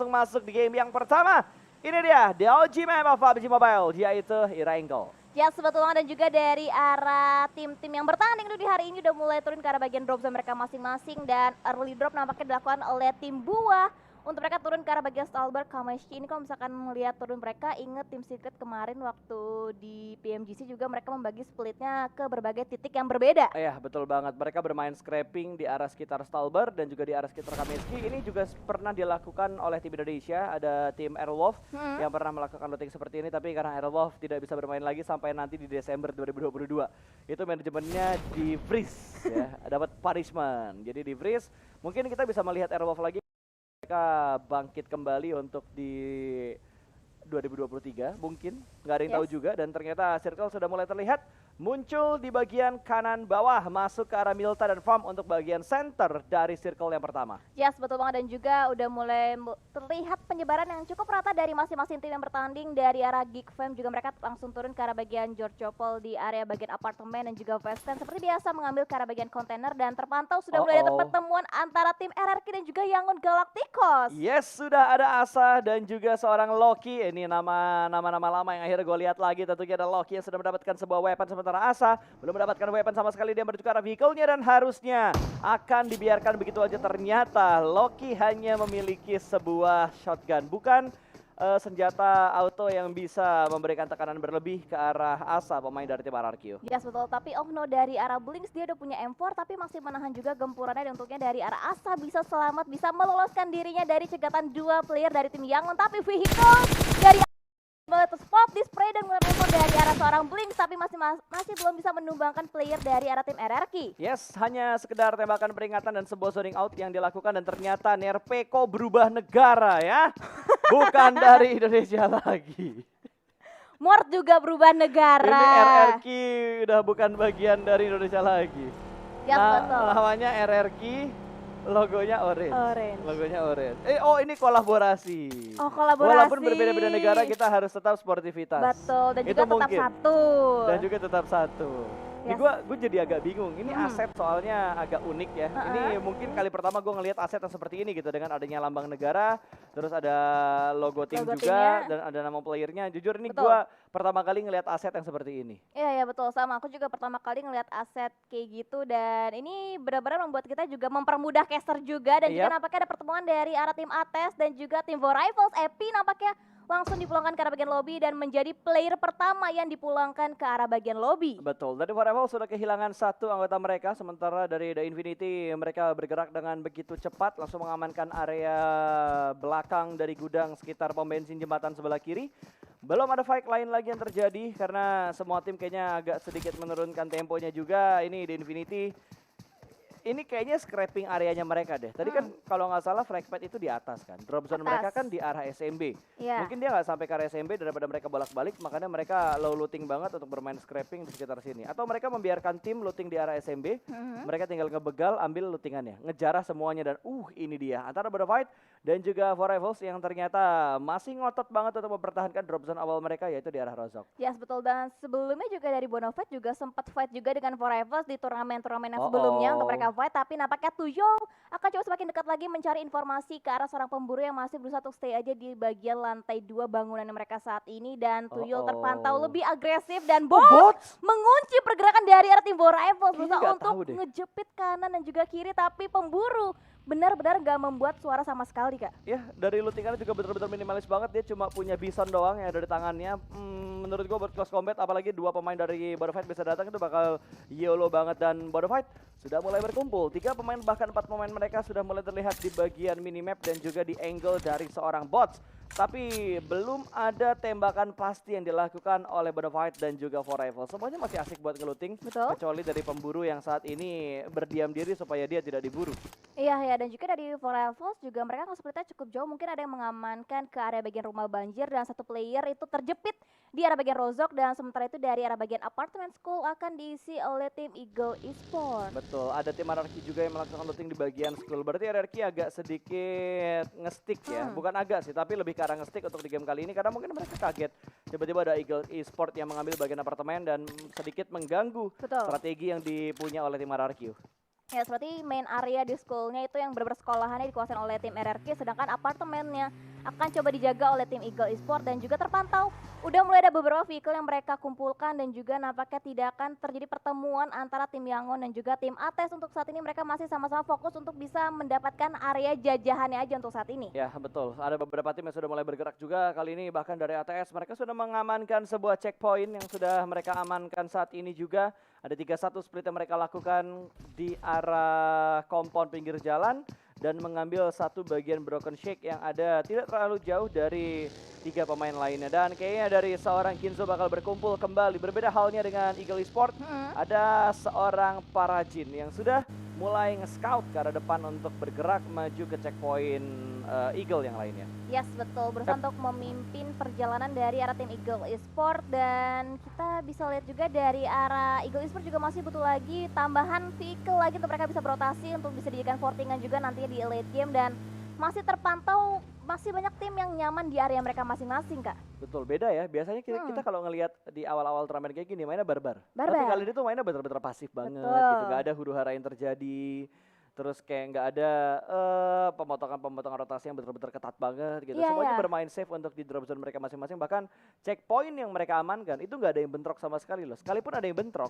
langsung masuk di game yang pertama. Ini dia, the OG map of PUBG Mobile, yaitu Irangel. Ya, sebetulnya dan juga dari arah tim-tim yang bertanding di hari ini udah mulai turun ke arah bagian drop zone mereka masing-masing. Dan early drop nampaknya dilakukan oleh tim Buah. Untuk mereka turun ke arah bagian Stalber, Kameshki ini kalau misalkan melihat turun mereka, inget tim Secret kemarin waktu di PMGC juga mereka membagi splitnya ke berbagai titik yang berbeda. Iya, betul banget. Mereka bermain scrapping di arah sekitar Stalber dan juga di arah sekitar Kameshki. Ini juga pernah dilakukan oleh tim Indonesia. Ada tim Airwolf yang pernah melakukan looting seperti ini, tapi karena Airwolf tidak bisa bermain lagi sampai nanti di Desember 2022. Itu manajemennya di freeze ya, dapat punishment. Jadi di freeze, mungkin kita bisa melihat Airwolf lagi. Mereka bangkit kembali untuk di 2023 mungkin, nggak ada yang tahu juga. Dan ternyata circle sudah mulai terlihat muncul di bagian kanan bawah masuk ke arah Milta dan Farm untuk bagian center dari circle yang pertama. Yes, betul banget, dan juga udah mulai terlihat penyebaran yang cukup rata dari masing-masing tim yang bertanding. Dari arah Geek Fam juga mereka langsung turun ke arah bagian George Chopel di area bagian apartemen, dan juga Western seperti biasa mengambil ke arah bagian kontainer. Dan terpantau sudah mulai ada pertemuan antara tim RRQ dan juga Yangon Galacticos. Yes, sudah ada Asa dan juga seorang Loki. Ini nama-nama lama yang akhirnya gue lihat lagi. Tentunya ada Loki yang sudah mendapatkan sebuah weapon, sementara Asa belum mendapatkan weapon sama sekali. Dia menuju ke arah vehicle-nya dan harusnya akan dibiarkan begitu aja. Ternyata Loki hanya memiliki sebuah shotgun, bukan senjata auto yang bisa memberikan tekanan berlebih ke arah Asa, pemain dari tim RRQ. Yes, betul, tapi Ohno dari arah Blinks dia udah punya M4 tapi masih menahan juga gempurannya, dan untuknya dari arah Asa bisa selamat, bisa meloloskan dirinya dari cegatan dua player dari tim Yangon. Tapi vehicle dari spot di spray dan mengeluarkan dari arah seorang Blinks, tapi masih belum bisa menumbangkan player dari arah tim RRQ. Yes, hanya sekedar tembakan peringatan dan sebuah zoning out yang dilakukan, dan ternyata Nerpeko berubah negara ya. Bukan dari Indonesia lagi. Mort juga berubah negara. Ini RRQ udah bukan bagian dari Indonesia lagi. Ya, betul. Namanya RRQ, logonya orange. Logonya orange. Ini kolaborasi. Oh, kolaborasi. Walaupun berbeda-beda negara, kita harus tetap sportivitas. Betul, dan itu juga tetap mungkin. satu. Dan juga tetap satu. Ini Yes. gue jadi agak bingung. Ini aset soalnya agak unik ya. Ini mungkin kali pertama gue ngelihat aset yang seperti ini gitu, dengan adanya lambang negara, terus ada logo tim juga, timnya. dan ada nama playernya. Jujur ini Betul. gue pertama kali ngelihat aset yang seperti ini. Iya, betul, sama. Aku juga pertama kali ngelihat aset kayak gitu, dan ini benar-benar membuat kita juga mempermudah caster juga. Dan juga nampaknya ada pertemuan dari arah tim Ates dan juga tim War Rivals. Epi nampaknya langsung dipulangkan ke arah bagian lobby dan menjadi player pertama yang dipulangkan ke arah bagian lobby. Betul, dari War Rivals sudah kehilangan satu anggota mereka, sementara dari The Infinity mereka bergerak dengan begitu cepat, langsung mengamankan area belakang dari gudang sekitar pom bensin jembatan sebelah kiri. Belum ada fight lain lagi yang terjadi karena semua tim kayaknya agak sedikit menurunkan temponya juga. Ini The Infinity, ini kayaknya scrapping areanya mereka deh. Tadi kan kalau nggak salah frag pad itu di atas kan. Drop zone mereka kan di arah SMB. Mungkin dia nggak sampai ke arah SMB, daripada mereka bolak-balik, makanya mereka low looting banget untuk bermain scrapping di sekitar sini. Atau mereka membiarkan tim looting di arah SMB, mereka tinggal ngebegal, ambil lootingannya, ngejarah semuanya, dan ini dia antara Fight dan juga War Rivals yang ternyata masih ngotot banget untuk mempertahankan drop zone awal mereka, yaitu di arah Rozok. Yes, betul, dan sebelumnya juga dari Bonafide juga sempat fight juga dengan War Rivals di turnamen-turnamen yang sebelumnya untuk mereka fight, tapi nampaknya Tuyul akan coba semakin dekat lagi mencari informasi ke arah seorang pemburu yang masih berusaha untuk stay aja di bagian lantai 2 bangunan mereka saat ini. Dan Tuyul terpantau lebih agresif dan bots mengunci pergerakan dari arah tim War Rivals, berusaha untuk ngejepit kanan dan juga kiri, tapi pemburu benar-benar gak membuat suara sama sekali, Kak. Ya, dari lootingannya juga benar-benar minimalis banget. Dia cuma punya bison doang yang ada di tangannya. Menurut gue buat close combat, apalagi dua pemain dari Bonafide bisa datang, itu bakal YOLO banget. Dan Bonafide sudah mulai berkumpul. 3 pemain bahkan 4 pemain mereka sudah mulai terlihat di bagian minimap dan juga di angle dari seorang bots. Tapi belum ada tembakan pasti yang dilakukan oleh Bonafide dan juga War Rivals. Semuanya masih asik buat ngeluting, kecuali dari pemburu yang saat ini berdiam diri supaya dia tidak diburu. Iya, dan juga dari War Rivals juga mereka sepertinya cukup jauh. Mungkin ada yang mengamankan ke area bagian rumah banjir, dan satu player itu terjepit di arah bagian Rozok, dan sementara itu dari arah bagian apartemen school akan diisi oleh tim Eagle Esports. Betul, ada tim RRQ juga yang melakukan looting di bagian school. Berarti RRQ agak sedikit ngestik ya, bukan agak sih, tapi lebih ke arah ngestik untuk di game kali ini, karena mungkin mereka kaget tiba-tiba ada Eagle Esports yang mengambil bagian apartemen dan sedikit mengganggu strategi yang dipunya oleh tim RRQ. Ya, seperti main area di schoolnya itu yang bersekolahannya dikuasain oleh tim RRQ, sedangkan apartemennya akan coba dijaga oleh tim Eagle Esport dan juga terpantau udah mulai ada beberapa vehicle yang mereka kumpulkan dan juga nampaknya tidak akan terjadi pertemuan antara tim Yangon dan juga tim ATES. Untuk saat ini mereka masih sama-sama fokus untuk bisa mendapatkan area jajahannya aja untuk saat ini. Ya betul, ada beberapa tim yang sudah mulai bergerak juga kali ini, bahkan dari ATS mereka sudah mengamankan sebuah checkpoint yang sudah mereka amankan saat ini juga. Ada 3-1 split yang mereka lakukan di arah kompon pinggir jalan dan mengambil satu bagian broken shake yang ada tidak terlalu jauh dari 3 pemain lainnya. Dan kayaknya dari seorang Kinzo bakal berkumpul kembali. Berbeda halnya dengan Eagle Esport, ada seorang Parajin yang sudah mulai nge-scout ke arah depan untuk bergerak maju ke checkpoint Eagle yang lainnya. Yes, betul. Berusaha untuk memimpin perjalanan dari arah tim Eagle Esport dan kita bisa lihat juga dari arah Eagle Esport juga masih butuh lagi tambahan vehicle lagi untuk mereka bisa berotasi untuk bisa dijadikan votingan juga nantinya di late game dan masih terpantau masih banyak tim yang nyaman di area mereka masing-masing, Kak. Betul, beda ya. Biasanya kita kalau ngelihat di awal-awal turnamen kayak gini mainnya barbar. Tapi Barbar. kali ini tuh mainnya bener-bener pasif banget Betul. gitu. Gak ada huru-hara yang terjadi. Terus kayak nggak ada pemotongan rotasi yang betul-betul ketat banget gitu. Iya, Semuanya iya. bermain safe untuk di drop zone mereka masing-masing. Bahkan checkpoint yang mereka amankan itu nggak ada yang bentrok sama sekali loh. Sekalipun ada yang bentrok,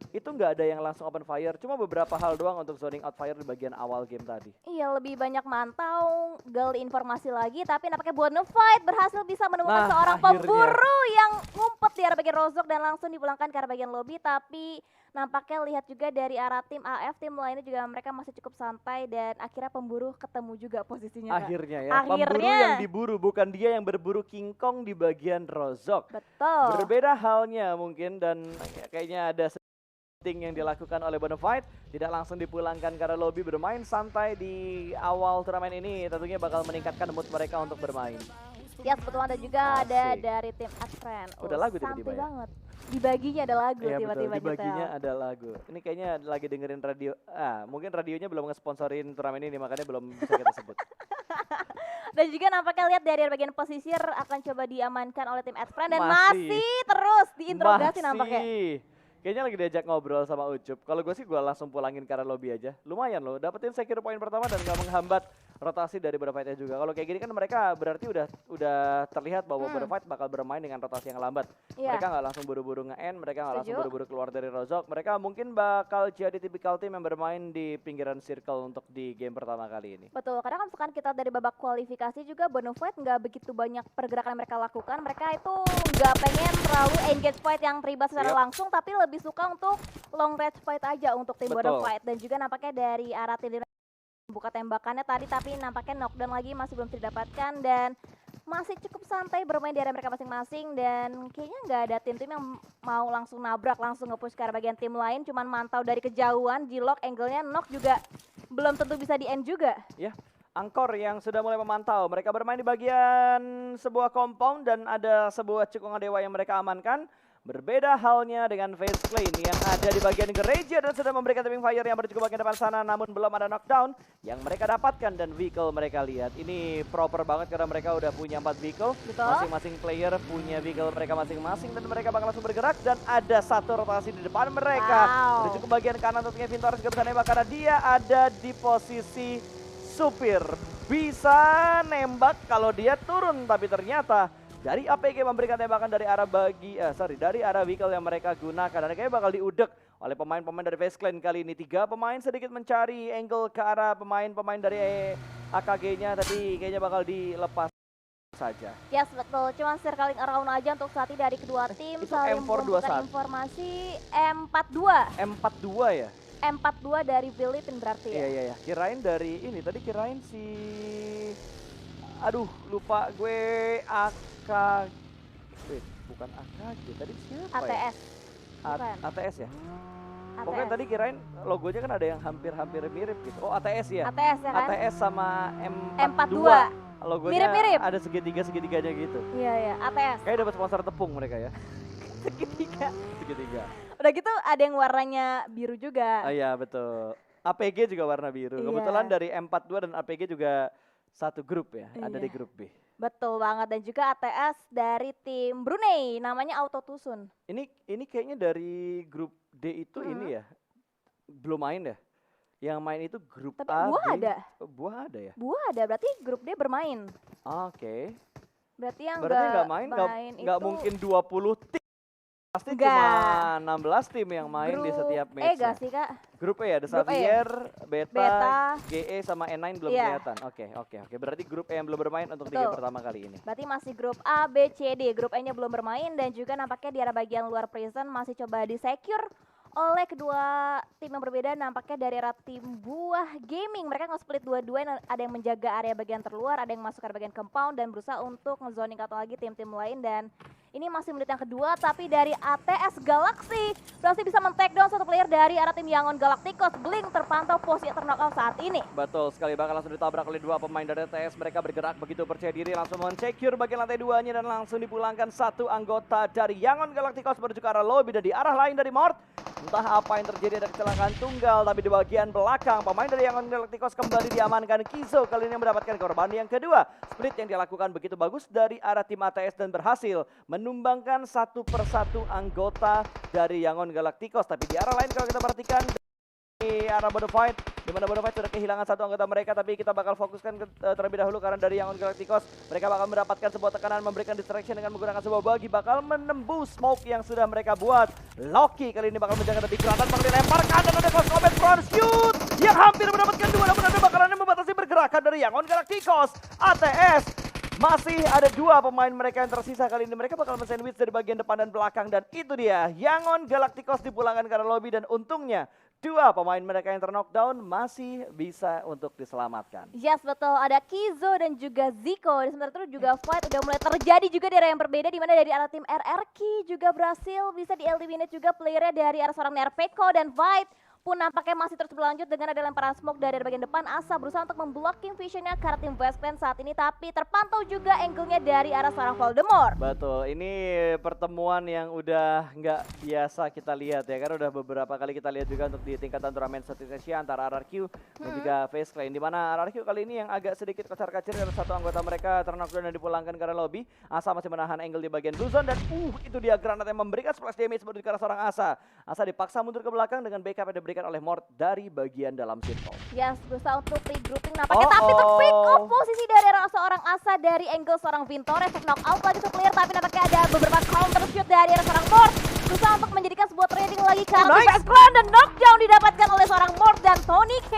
itu nggak ada yang langsung open fire. Cuma beberapa hal doang untuk zoning out fire di bagian awal game tadi. Iya, lebih banyak mantau, gali informasi lagi, tapi nampaknya Bonafide berhasil bisa menemukan Nah, seorang akhirnya. pemburu yang ngumpet di arah bagian rozok dan langsung dipulangkan ke arah bagian lobby, tapi nampaknya lihat juga dari arah tim AF, tim lainnya juga mereka masih cukup santai dan akhirnya pemburu ketemu juga posisinya, Kak. Akhirnya ya, pemburu Akhirnya. yang diburu, bukan dia yang berburu King Kong di bagian rozok. Betul. Berbeda halnya mungkin dan kayaknya ada setting yang dilakukan oleh Bonafide, tidak langsung dipulangkan karena lobby, bermain santai di awal turnamen ini tentunya bakal meningkatkan mood mereka untuk bermain. Yes, betul, ada juga ada Asik. dari tim Adfriend. Udah lagu tiba-tiba santai ya? banget. Dibaginya ada lagu Iya betul, tiba-tiba di baginya nyetel. ada lagu. Ini kayaknya lagi dengerin radio. Mungkin radionya belum ngesponsorin turnamen ini makanya belum bisa kita sebut. Dan juga nampaknya lihat dari bagian pesisir akan coba diamankan oleh tim Adfriend dan Masih. masih terus diinterogasi nampaknya. Kayaknya lagi diajak ngobrol sama Ucup. Kalau gue sih gue langsung pulangin ke arah lobby aja. Lumayan loh, dapetin secure point pertama dan gak menghambat rotasi dari Bonafide juga. Kalau kayak gini kan mereka berarti udah terlihat bahwa Bonafide bakal bermain dengan rotasi yang lambat. Iya. Mereka nggak langsung buru-buru nge-end, mereka nggak langsung Setuju. buru-buru keluar dari rozok. Mereka mungkin bakal jadi tipikal tim yang bermain di pinggiran circle untuk di game pertama kali ini. Betul, karena kan misalkan kita dari babak kualifikasi juga Bonafide nggak begitu banyak pergerakan yang mereka lakukan. Mereka itu nggak pengen terlalu engage fight yang terlibat secara Yep. langsung, tapi lebih suka untuk long range fight aja untuk tim Betul. Bonafide. Dan juga nampaknya dari arah tim buka tembakannya tadi, tapi nampaknya knockdown lagi masih belum didapatkan dan masih cukup santai bermain di area mereka masing-masing dan kayaknya nggak ada tim-tim yang mau langsung nabrak, langsung nge-push ke arah bagian tim lain, cuman mantau dari kejauhan, G-lock, angle-nya knock juga belum tentu bisa di-end juga. Ya, Angkor yang sudah mulai memantau. Mereka bermain di bagian sebuah compound dan ada sebuah cekungan dewa yang mereka amankan. Berbeda halnya dengan Face Clean yang ada di bagian gereja dan sudah memberikan tapping fire yang bercukup bagian depan sana, namun belum ada knockdown yang mereka dapatkan dan vehicle mereka lihat. Ini proper banget karena mereka udah punya 4 vehicle. Betul. Masing-masing player punya vehicle mereka masing-masing dan mereka bakal langsung bergerak dan ada satu rotasi di depan mereka. Wow. Udah cukup bagian kanan tentunya Vintorius gak bisa nembak karena dia ada di posisi supir. Bisa nembak kalau dia turun, tapi ternyata dari APG memberikan tembakan dari arah dari arah vehicle yang mereka gunakan dan kayaknya bakal diudek oleh pemain-pemain dari Face Clan kali ini. 3 pemain sedikit mencari angle ke arah pemain-pemain dari AKG-nya, tapi kayaknya bakal dilepas saja. Yes, betul. Cuma circling around aja untuk saat ini dari kedua tim Itu saling M421. mengumpulkan informasi. M42. M42 ya? M42 dari Philippines berarti ya. Iya. Kirain dari ini, tadi kirain si... Aduh, lupa gue bukan AKG, tadi siapa ya? ATS. Bukan. ATS ya? ATS. Pokoknya tadi kirain logonya kan ada yang hampir-hampir mirip gitu. Oh, ATS ya? ATS ya kan? ATS sama M42. Logonya Mirip-mirip. ada segitiga-segitiganya gitu. Iya, ATS. Kayak dapat sponsor tepung mereka ya. Segitiga. Segitiga. Udah gitu ada yang warnanya biru juga. Oh iya, betul. APG juga warna biru. Iya. Kebetulan dari M42 dan APG juga satu grup ya, ada Iya. di grup B. Betul banget, dan juga ATS dari tim Brunei namanya Auto Tusun. Ini kayaknya dari grup D itu ini ya. Belum main ya? Yang main itu grup Tapi A, Buah B. ada. Buah ada ya? Buah ada, berarti grup D bermain. Oke. Berarti yang Berarti nggak main, nggak itu mungkin 20 tim. Pasti Nggak. cuma 16 tim yang main di grup setiap E match. gak sih Kak? Grup E ada Grup E. Xavier, Beta, Beta. GE sama N9 belum Iya. kelihatan. Oke. Berarti grup E yang belum bermain untuk di Betul. game pertama kali ini. Berarti masih grup A, B, C, D. Grup E-nya belum bermain dan juga nampaknya di arah bagian luar prison masih coba di-secure oleh kedua tim yang berbeda. Nampaknya dari arah tim Buah Gaming, mereka nge-split dua-dua, ada yang menjaga area bagian terluar, ada yang masuk ke bagian compound dan berusaha untuk nge-zoning atau lagi tim-tim lain. Dan ini masih menit yang kedua, tapi dari ATS Galaxy berhasil bisa men-take down satu player dari arah tim Yangon Galacticos. Blink terpantau posisi terknockout saat ini. Betul sekali, bakal langsung ditabrak oleh dua pemain dari ATS. Mereka bergerak begitu percaya diri, langsung men-secure bagian lantai duanya dan langsung dipulangkan satu anggota dari Yangon Galacticos menuju ke arah lobby. Dan di arah lain dari Mort, entah apa yang terjadi, ada kecelakaan tunggal, tapi di bagian belakang pemain dari Yangon Galacticos kembali diamankan. Kizo kali ini mendapatkan korban yang kedua. Split yang dilakukan begitu bagus dari arah tim ATS dan berhasil menumbangkan satu persatu anggota dari Yangon Galacticos. Tapi di arah lain kalau kita perhatikan di arah Bonafide, di mana Bonafide sudah kehilangan satu anggota mereka, tapi kita bakal fokuskan terlebih dahulu karena dari Yangon Galacticos mereka bakal mendapatkan sebuah tekanan, memberikan distraction dengan menggunakan sebuah bagi, bakal menembus smoke yang sudah mereka buat. Loki kali ini bakal menjaga tepi selatan, bakal dilemparkan dan ada Close Combat front shoot yang hampir mendapatkan dua, namun ada bakalan membatasi pergerakan dari Yangon Galacticos. ATS masih ada dua pemain mereka yang tersisa kali ini. Mereka bakal men-sandwich dari bagian depan dan belakang. Dan itu dia, Yangon Galacticos dipulangkan ke arah lobby. Dan untungnya, dua pemain mereka yang ter-knockdown masih bisa untuk diselamatkan. Yes, betul. Ada Kizo dan juga Zico. Di sementara itu juga fight udah mulai terjadi juga di arah yang berbeda. Di mana dari arah tim RRQ juga berhasil bisa di-eliminate juga playernya dari arah seorang Nerpeko. Dan fight pun nampaknya masih terus berlanjut dengan ada lemparan smoke dari bagian depan. Asa berusaha untuk memblocking visionnya ke arah tim West Clan saat ini, tapi terpantau juga angle-nya dari arah seorang Voldemort. Betul, ini pertemuan yang udah nggak biasa kita lihat ya, karena udah beberapa kali kita lihat juga untuk di tingkatan turnamen Southeast Asia antara RRQ dan juga FaZe Clan, di mana RRQ kali ini yang agak sedikit kocar-kacir karena satu anggota mereka terknockdown dan dipulangkan ke arah lobby. Asa masih menahan angle di bagian blue zone dan itu dia granat yang memberikan splash damage menuju ke arah seorang Asa. Asa dipaksa mundur ke belakang dengan backup yang diberikan oleh Mort dari bagian dalam circle. Yes, berusaha untuk regrouping nampaknya, tapi ter-pick off posisi dari seorang Asa dari angle seorang Vintores. Knock out lagi tuh player, tapi nampaknya ada beberapa counter shoot dari seorang Mort. Berusaha untuk menjadikan sebuah trading lagi ke arah nice. Clan dan knockdown didapatkan oleh seorang Mort. Dan Tony K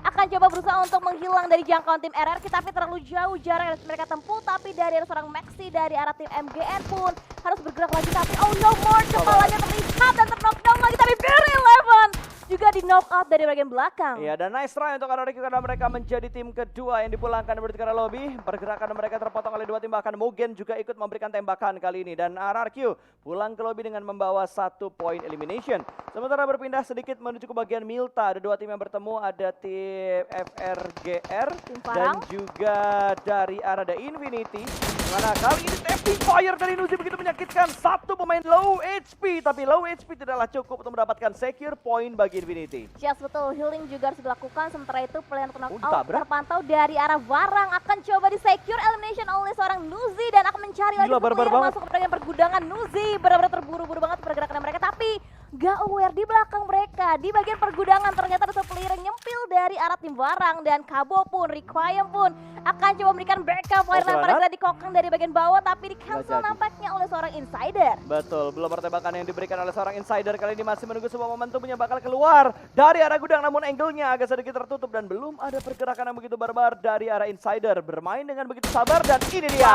akan coba berusaha untuk menghilang dari jangkauan tim RRQ, tapi terlalu jauh jarak yang harus mereka tempuh. Tapi dari seorang Maxi dari arah tim MGN pun harus bergerak lagi, tapi oh no, Mort kepalanya terlihat dan ter-knockdown lagi, tapi Very Eleven juga di knock out dari bagian belakang. Iya, dan nice try untuk RRQ karena mereka menjadi tim kedua yang dipulangkan dari arah lobby. Pergerakan mereka terpotong oleh dua tim, bahkan Mugen juga ikut memberikan tembakan kali ini. Dan RRQ pulang ke lobby dengan membawa 1 point elimination. Sementara berpindah sedikit menuju ke bagian Milta, ada dua tim yang bertemu, ada tim FRGR dan juga dari arah The Infinity. Dimana kali ini tapping fire dari Nuzi begitu menyakitkan satu pemain low HP, tapi low HP tidaklah cukup untuk mendapatkan secure point bagi Infinity. Yes, betul, healing juga harus dilakukan. Sementara itu player knock out ditabrak. terpantau dari arah Varang, akan coba di secure elimination oleh seorang Nuzi dan akan mencari lagi player masuk ke bagian pergudangan. Nuzi benar-benar terburu-buru banget pergerakan mereka, tapi gak aware di belakang mereka di bagian pergudangan ternyata ada satu player yang nyempil dari arah tim Varang. Dan Kabo pun, Requiem pun akan coba memberikan backup fire lemparan di kokang dari bagian bawah, tapi di cancel nampaknya oleh seorang insider. Betul, belum pertembakan yang diberikan oleh seorang insider kali ini, masih menunggu sebuah momentumnya bakal keluar dari arah gudang, namun angle-nya agak sedikit tertutup dan belum ada pergerakan yang begitu barbar dari arah insider. Bermain dengan begitu sabar dan ini dia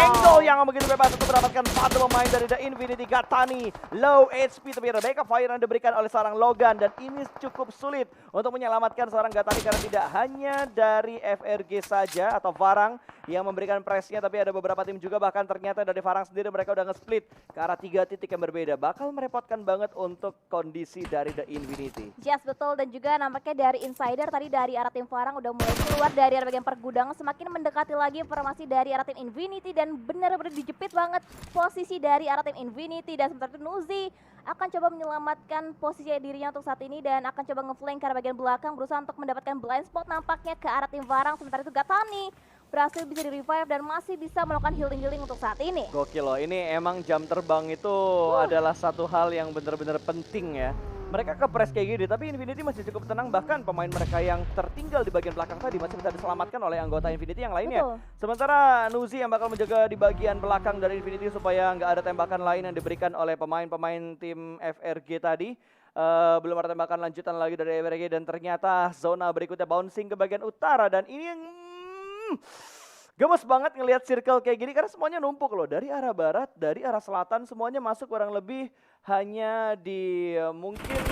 angle yang begitu bebas untuk mendapatkan satu pemain dari The Infinity. Gatani low HP, tapi ada backup fire yang diberikan oleh seorang Logan dan ini cukup sulit untuk menyelamatkan seorang Gatani karena tidak hanya dari FRG saja atau Varang yang memberikan pressnya, tapi ada beberapa tim juga, bahkan ternyata dari Varang sendiri mereka udah nge-split ke arah 3 titik yang berbeda. Bakal merepotkan banget untuk kondisi dari The Infinity. Yes, betul, dan juga nampaknya dari insider tadi dari arah tim Varang udah mulai keluar dari arah bagian pergudangan, semakin mendekati lagi informasi dari arah tim Infinity dan benar-benar dijepit banget posisi dari arah tim Infinity. Dan sementara itu Nuzi akan coba menyelamatkan posisi dirinya untuk saat ini dan akan coba nge-flank ke arah bagian belakang, berusaha untuk mendapatkan blind spot nampaknya ke arah tim Varang. Sementara itu Gatani berhasil bisa di-revive dan masih bisa melakukan healing-healing untuk saat ini. Gokil loh, ini emang jam terbang itu adalah satu hal yang benar-benar penting ya. mereka ke-press kayak gini, tapi Infinity masih cukup tenang, bahkan pemain mereka yang tertinggal di bagian belakang tadi masih bisa diselamatkan oleh anggota Infinity yang lainnya. Betul. Sementara Nuzi yang bakal menjaga di bagian belakang dari Infinity supaya nggak ada tembakan lain yang diberikan oleh pemain-pemain tim FRG tadi. Belum ada tembakan lanjutan lagi dari FRG dan ternyata zona berikutnya bouncing ke bagian utara dan ini yang gemes banget ngelihat circle kayak gini karena semuanya numpuk loh, dari arah barat, dari arah selatan semuanya masuk kurang lebih hanya di mungkin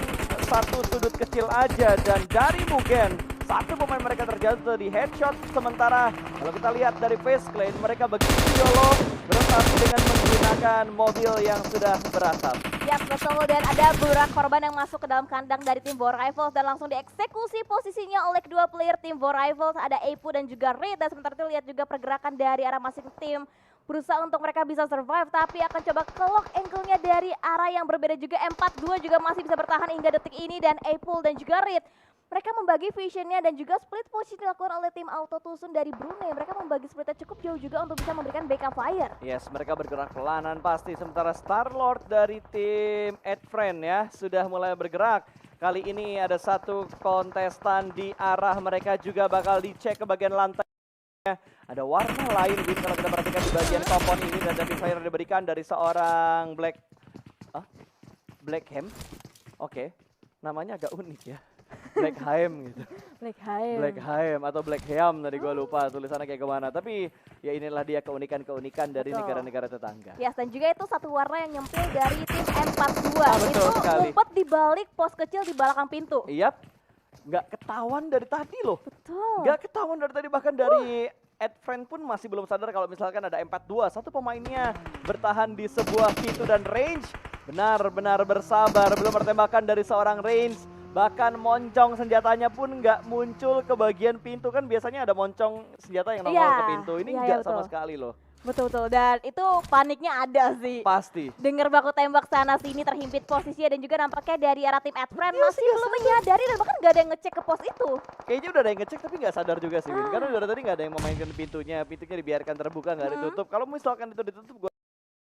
satu sudut kecil aja, dan dari Mugen satu pemain mereka terjatuh di headshot. Sementara kalau kita lihat dari FaZe Clan, mereka begitu YOLO beroperasi dengan menggunakan mobil yang sudah berasap. Ya betul, dan ada beberapa korban yang masuk ke dalam kandang dari tim War Rivals dan langsung dieksekusi posisinya oleh kedua player tim War Rivals, ada Eipu dan juga Reed. Dan sementara itu lihat juga pergerakan dari arah masing tim berusaha untuk mereka bisa survive, tapi akan coba kelok angle-nya dari arah yang berbeda juga. M42 juga masih bisa bertahan hingga detik ini, dan Eipu dan juga Reed mereka membagi visionnya dan juga split posisi dilakukan oleh tim Auto Tusun dari Brunei. Mereka membagi splitnya cukup jauh juga untuk bisa memberikan backup fire. Yes, mereka bergerak pelanan pasti. Sementara Star-Lord dari tim Adfriend ya sudah mulai bergerak. Kali ini ada satu kontestan di arah mereka juga bakal dicek ke bagian lantai. Ada warna lain Win kalau kita perhatikan di bagian kompon ini, dan dari fire diberikan dari seorang Blackham. Oke, namanya agak unik ya. Blackheim gitu. Blackheim atau Blackham tadi gue lupa tulisannya kayak kemana. Tapi ya inilah dia keunikan-keunikan dari negara-negara tetangga. Ya, dan juga itu satu warna yang nyempil dari tim M42. Betul itu sekali. ngumpet di balik pos kecil di belakang pintu. Iyap, nggak ketahuan dari tadi loh. Betul. Nggak ketahuan dari tadi, bahkan dari Adfriend pun masih belum sadar kalau misalkan ada M42. Satu pemainnya bertahan di sebuah pintu dan range. Benar-benar bersabar, belum bertembakan dari seorang range. Bahkan moncong senjatanya pun nggak muncul ke bagian pintu, kan biasanya ada moncong senjata yang nongol ke pintu. Ini nggak sama sekali loh. Betul, dan itu paniknya ada sih. Pasti. Dengar baku tembak sana sini, terhimpit posisinya, dan juga nampaknya dari arah tim Adfriend masih belum menyadari dan bahkan nggak ada yang ngecek ke pos itu. Kayaknya udah ada yang ngecek tapi nggak sadar juga sih Win. Karena dari tadi nggak ada yang memainkan pintunya dibiarkan terbuka, nggak ditutup. Kalau misalkan itu ditutup, gue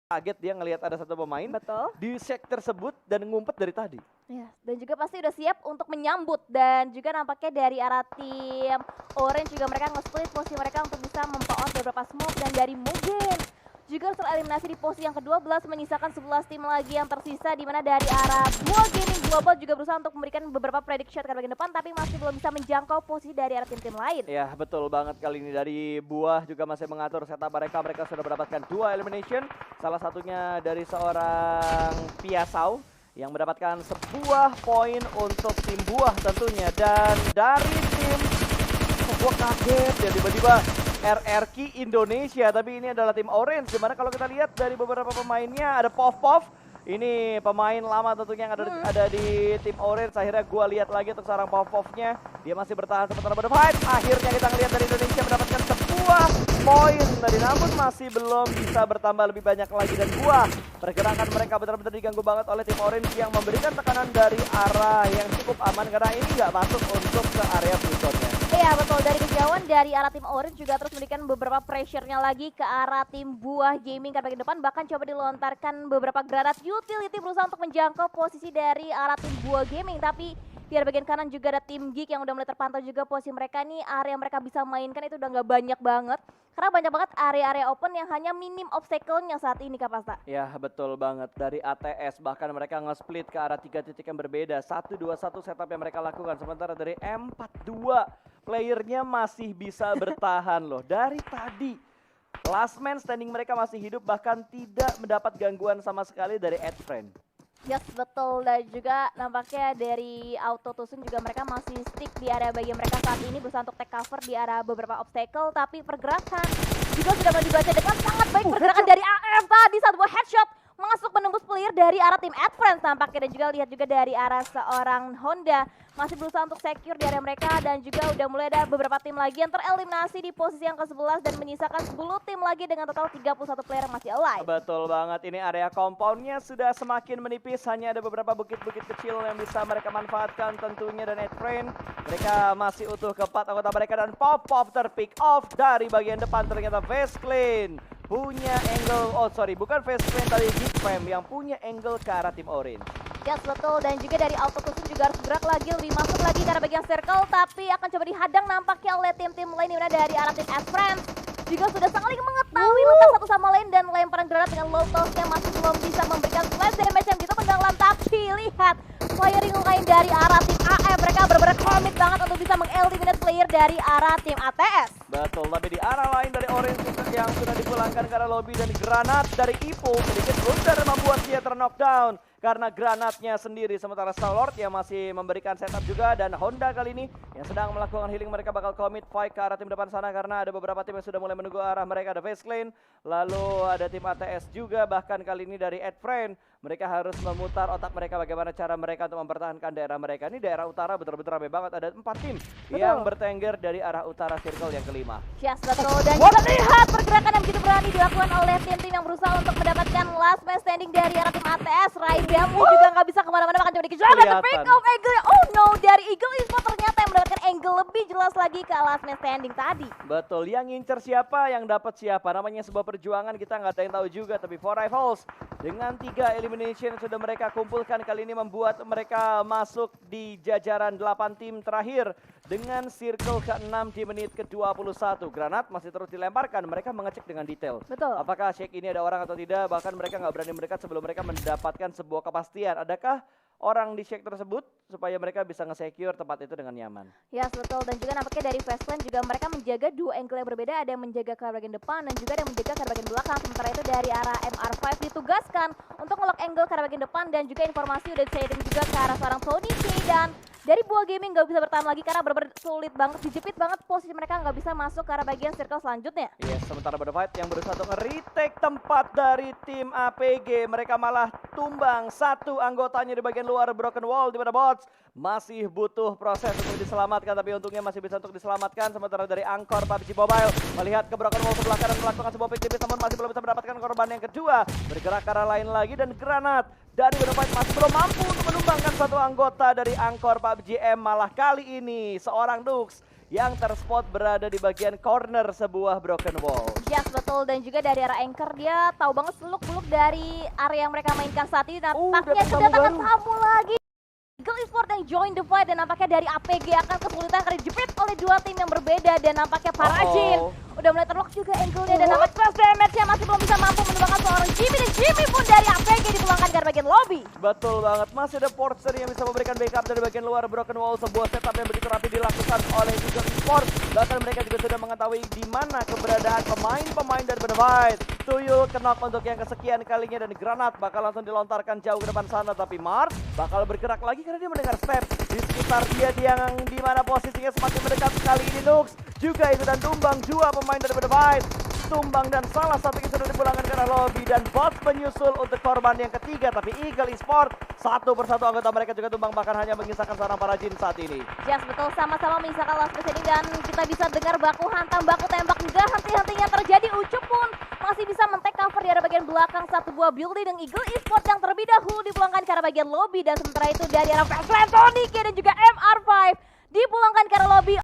kaget dia ngelihat ada satu pemain di sek tersebut dan ngumpet dari tadi. Ya, dan juga pasti udah siap untuk menyambut, dan juga nampaknya dari arah tim Orange juga mereka nge-split posisi mereka untuk bisa mempout beberapa smoke, dan dari Mugen juga tereliminasi di posisi yang ke-12, menyisakan 11 tim lagi yang tersisa, di mana dari arah Buah Gaming Global juga berusaha untuk memberikan beberapa predict shot ke bagian depan, tapi masih belum bisa menjangkau posisi dari arah tim-tim lain. Ya betul banget, kali ini dari Buah juga masih mengatur setup mereka. Mereka sudah mendapatkan 2 elimination, salah satunya dari seorang Piasau yang mendapatkan sebuah poin untuk tim Buah tentunya. Dan dari tim sebuah kaget ya tiba-tiba RRQ Indonesia, tapi ini adalah tim Orange, dimana kalau kita lihat dari beberapa pemainnya ada Pov. Ini pemain lama tentunya yang ada di tim Orange. Akhirnya gue lihat lagi untuk seorang Povnya, dia masih bertahan sementara berfight. Akhirnya kita ngelihat dari Indonesia mendapatkan sebuah poin tadi, namun masih belum bisa bertambah lebih banyak lagi. Dan pergerakan mereka benar-benar diganggu banget oleh tim Orange yang memberikan tekanan dari arah yang cukup aman karena ini nggak masuk untuk ke area blue zone-nya. Iya betul, dari kejauhan dari arah tim Orange juga terus memberikan beberapa pressure-nya lagi ke arah tim Buah Gaming ke bagian depan. Bahkan coba dilontarkan beberapa granat utility berusaha untuk menjangkau posisi dari arah tim Buah Gaming. Tapi di arah bagian kanan juga ada tim Geek yang udah mulai terpantau juga posisi mereka nih. Area yang mereka bisa mainkan itu udah nggak banyak banget. Karena banyak banget area-area open yang hanya minim obstacle-nya saat ini, Kak Pasta. Ya betul banget, dari ATS bahkan mereka nge-split ke arah 3 titik yang berbeda. 1-2-1 setup yang mereka lakukan. Sementara dari M42 playernya masih bisa bertahan loh. Dari tadi last man standing mereka masih hidup, bahkan tidak mendapat gangguan sama sekali dari Adfriend. Yes betul, dan juga nampaknya dari Auto Tusun juga mereka masih stick di area bagian mereka saat ini berusaha untuk take cover di area beberapa obstacle. Tapi pergerakan juga sudah mulai dibaca dengan sangat baik. Pergerakan dari AF tadi, satu buah headshot masuk menembus player dari arah tim Adfriend tampaknya. Dan juga lihat juga dari arah seorang Honda masih berusaha untuk secure di area mereka, dan juga udah mulai ada beberapa tim lagi yang tereliminasi di posisi yang ke-11 dan menyisakan 10 tim lagi dengan total 31 player yang masih alive. Betul banget, ini area compoundnya sudah semakin menipis, hanya ada beberapa bukit-bukit kecil yang bisa mereka manfaatkan tentunya. Dan Adfriend mereka masih utuh keempat anggota mereka, dan Pop terpick off dari bagian depan. Ternyata FaZe Clan punya angle, bukan FaZe Clan tadi, Geek Fam yang punya angle ke arah tim Orange. Yes, betul. Dan juga dari auto custom juga harus gerak lagi, lebih masuk lagi ke arah bagian circle. Tapi akan coba dihadang nampaknya oleh tim-tim lain dimana dari arah tim S-Friends juga sudah saling mengetahui letak satu sama lain dan lemparan granat dengan low toss-nya masih belum bisa memberikan flash damage yang gitu mendalam. Tapi lihat firing lain dari arah tim AF, mereka benar-benar komit banget untuk bisa mengeliminate player dari arah tim ATS. Betul, tapi di arah lain dari Orange yang sudah dipulangkan ke arah lobby dan granat dari Ipo sedikit blunder membuat dia knockdown karena granatnya sendiri, sementara Stalwart yang masih memberikan setup juga dan Honda kali ini yang sedang melakukan healing mereka bakal commit fight ke arah tim depan sana karena ada beberapa tim yang sudah mulai menunggu arah mereka. Ada Face Clan, lalu ada tim ATS juga, bahkan kali ini dari Adfriend mereka harus memutar otak mereka bagaimana cara mereka untuk mempertahankan daerah mereka. Ini daerah utara betul-betul ramai banget, ada 4 tim yang bertengger dari arah utara circle yang kelima. Yes, betul. Dan juga lihat pergerakan yang begitu berani dilakukan oleh tim-tim yang berusaha untuk mendapatkan last man standing dari arah tim ATS. Raidamli juga nggak bisa kemana-mana, bahkan cuma dikejar dan pick off angle. Oh no, dari Eagle Esports ternyata yang mendapatkan angle lebih jelas lagi ke last man standing tadi. Betul, yang ngincer siapa, yang dapat siapa. Namanya sebuah perjuangan, kita nggak ada yang tahu juga. Tapi For Rivals dengan 3 elimination sudah mereka kumpulkan kali ini membuat mereka masuk di jajaran 8 tim terakhir dengan circle ke-6 di menit ke-21. Granat masih terus dilemparkan, mereka mengecek dengan detail. Betul. Apakah Shake ini ada orang atau tidak, bahkan mereka nggak berani mendekat sebelum mereka mendapatkan sebuah kepastian. Adakah orang di Shake tersebut supaya mereka bisa nge-secure tempat itu dengan nyaman. Yes, betul. Dan juga nampaknya dari Fastland juga mereka menjaga 2 angle yang berbeda. Ada yang menjaga ke bagian depan dan juga ada yang menjaga ke bagian belakang. Sementara itu dari arah MR5 ditugaskan untuk nge-lock angle ke bagian depan dan juga informasi udah sharing juga ke arah seorang Tony K. Dan dari Buah Gaming nggak bisa bertahan lagi karena benar-benar sulit banget, dijepit banget posisi mereka, nggak bisa masuk ke arah bagian circle selanjutnya. Yes, sementara Bonafight yang berusaha untuk nge-retake tempat dari tim APG, mereka malah tumbang satu anggotanya di bagian luar Broken Wall, di mana Bots masih butuh proses untuk diselamatkan, tapi untungnya masih bisa untuk diselamatkan. Sementara dari Angkor PUBG Mobile melihat ke Broken Wall sebelah kanan melakukan sebuah pick tipis, namun masih belum bisa mendapatkan korban yang kedua. Bergerak ke arah lain lagi dan granat dari Bonafight masih belum mampu untuk menumbangkan satu anggota dari Angkor PUBG M. Malah kali ini seorang Dux yang terspot berada di bagian corner sebuah Broken Wall. Yes, betul. Dan juga dari arah Anchor dia tahu banget seluk-beluk dari area yang mereka mainkan saat ini. Nampaknya kedatangan tamu lagi. Eagle Esports yang join the fight dan nampaknya dari APG akan kesulitan karena dijepit oleh 2 tim yang berbeda dan nampaknya Parajin udah mulai terlock juga angle-nya dan nampaknya flash damage-nya masih belum bisa mampu menumbangkan seorang Jimmy, dan Jimmy pun dari APG dipulangkan ke bagian lobby. Betul banget, masih ada Porter yang bisa memberikan backup dari bagian luar Broken Wall, sebuah setup yang begitu rapi dilakukan oleh Eagle Esports. Bahkan mereka juga sudah mengetahui di mana keberadaan pemain-pemain dari Bonafight. Tuyul knock untuk yang kesekian kalinya dan granat bakal langsung dilontarkan jauh ke depan sana, tapi Mars bakal bergerak lagi karena dia mendengar step di sekitar dia yang di mana posisinya semakin mendekat. Kali ini Nux juga itu dan tumbang 2 pemain dari Bonafight. Tumbang dan salah satu itu sudah dipulangkan ke arah lobby dan Bots menyusul untuk korban yang ketiga, tapi Eagle Esports satu persatu anggota mereka juga tumbang, bahkan hanya mengisahkan seorang Parajin saat ini. Yes, betul, sama-sama mengisahkan last place ini dan kita bisa dengar baku hantam, baku tembak, enggak henti-hentinya terjadi. Ucup pun masih bisa men-take cover di arah bagian belakang satu buah building dan Eagle Esports yang terlebih dahulu dipulangkan ke arah bagian lobby, dan sementara itu dari arah Fastland Tony K dan juga MR5 dipulangkan ke arah lobby.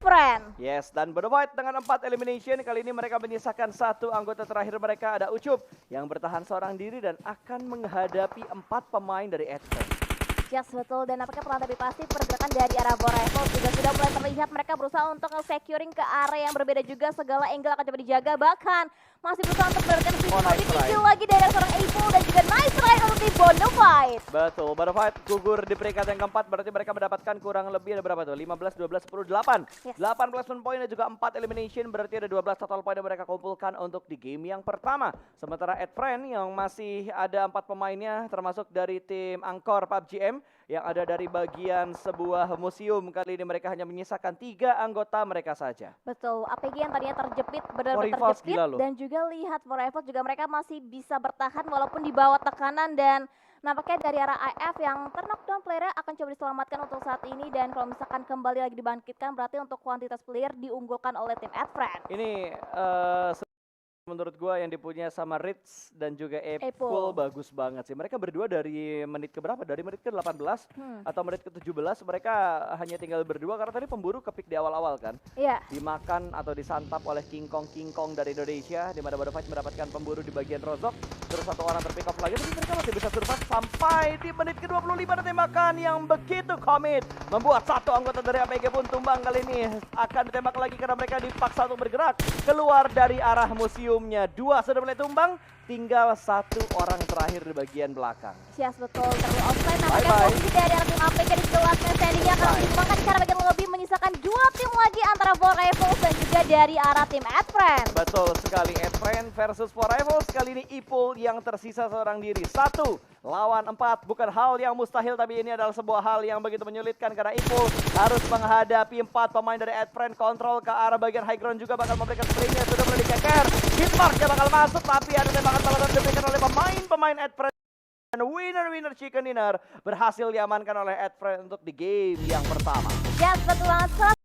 Friend. Yes, dan Bonafight dengan 4 elimination, kali ini mereka menyisakan satu anggota terakhir mereka, ada Ucup yang bertahan seorang diri dan akan menghadapi 4 pemain dari Advent. Yes, betul. Dan apakah perlahan tapi pasti pergerakan dari arah Borevel juga sudah mulai terlihat. Mereka berusaha untuk nge-securing ke area yang berbeda juga. Segala angle akan coba dijaga. Bahkan masih berusaha untuk mendapatkan visi lagi dari seorang Apple dan juga nice try untuk di Bonafight. Betul, Bonafight gugur di peringkat yang keempat, berarti mereka mendapatkan kurang lebih ada berapa tuh? 15, 12, 10, 8. Yes. 18 poin dan juga 4 elimination, berarti ada 12 total poin yang mereka kumpulkan untuk di game yang pertama. Sementara Adfriend yang masih ada 4 pemainnya termasuk dari tim Angkor PUBG M yang ada dari bagian sebuah museum, kali ini mereka hanya menyisakan 3 anggota mereka saja. Betul, APG yang tadinya terjepit benar-benar terjepit dan juga lihat Forever juga mereka masih bisa bertahan walaupun di bawah tekanan, dan nampaknya dari arah IF yang knockdown player akan coba diselamatkan untuk saat ini, dan kalau misalkan kembali lagi dibangkitkan berarti untuk kuantitas player diunggulkan oleh tim Adfriend. Ini menurut gua yang dipunya sama Ritz dan juga Apple Apple. bagus banget sih. Mereka berdua dari menit ke berapa? Dari menit ke 18 atau menit ke 17 mereka hanya tinggal berdua karena tadi pemburu kepik di awal-awal kan. Iya. Dimakan atau disantap oleh King Kong dari Indonesia, di mana Bonafide mendapatkan pemburu di bagian rozok. Terus satu orang terpick off lagi, tapi mereka masih bisa survive sampai di menit ke-25 ada tembakan yang begitu komit. Membuat satu anggota dari APG pun tumbang. Kali ini akan ditembak lagi karena mereka dipaksa untuk bergerak keluar dari arah museumnya. Dua sudah mulai tumbang, tinggal satu orang terakhir di bagian belakang. Yes, betul. Terlalu offline nampaknya Bye-bye. posisi dari arah tim APK di sebelah standingnya akan dikembangkan secara bagian lebih menyisakan dua tim lagi antara Four Rivals dan juga dari arah tim Adfriend. Betul sekali, Adfriend versus Four Rivals. Kali ini Ipul yang tersisa seorang diri. 1 lawan 4, bukan hal yang mustahil, tapi ini adalah sebuah hal yang begitu menyulitkan karena Ipul harus menghadapi 4 pemain dari Adfriend. Kontrol ke arah bagian high ground juga bakal memberikan spraynya, sudah mulai dikeker. Hitmarknya bakal masuk, tapi ada tembakan balasan diberikan oleh pemain Adfriend. Dan winner chicken dinner berhasil diamankan oleh Adfriend untuk di game yang pertama. Yes, betul banget.